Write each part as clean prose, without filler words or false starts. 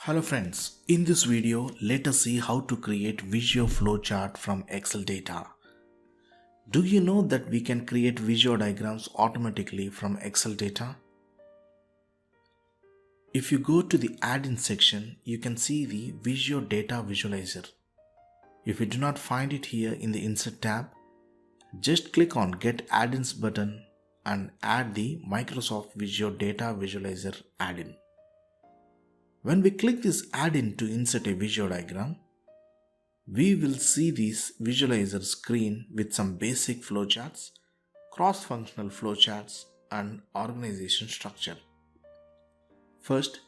Hello friends, in this video let us see how to create Visio Flow Chart from Excel data. Do you know that we can create Visio diagrams automatically from Excel data? If you go to the Addins section, you can see the Visio Data Visualizer. If you do not find it here in the Insert tab, just click on Get Addins button and add the Microsoft Visio Data Visualizer add-in. When we click this add-in to insert a Visio diagram, we will see this visualizer screen with some basic flowcharts, cross-functional flowcharts, and organization structure. First,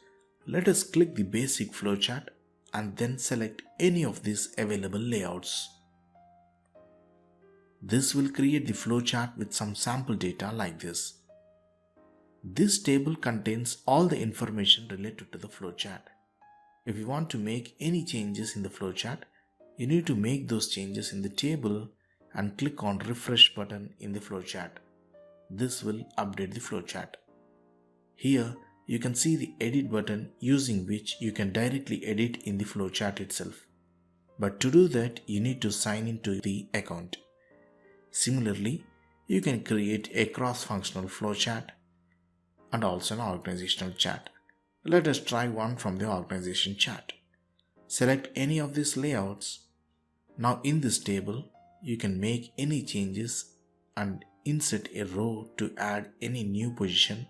let us click the basic flowchart and then select any of these available layouts. This will create the flowchart with some sample data like this. This table contains all the information related to the flowchart. If you want to make any changes in the flowchart, you need to make those changes in the table and click on Refresh button in the flowchart. This will update the flowchart. Here you can see the Edit button using which you can directly edit in the flowchart itself. But to do that, you need to sign into the account. Similarly, you can create a cross-functional flowchart and also an organizational chart. Let us try one from the organization chart. Select any of these layouts. Now in this table, you can make any changes and insert a row to add any new position.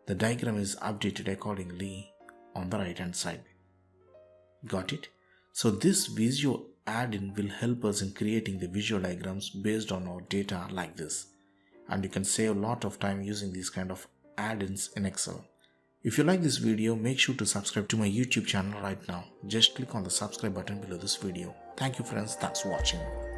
The diagram is updated accordingly on the right hand side. Got it? So this Visio add-in will help us in creating the Visio diagrams based on our data like this. And you can save a lot of time using these kind of add-ins in Excel. If you like this video, make sure to subscribe to my YouTube channel right now. Just click on the subscribe button below this video. Thank you friends, thanks for watching.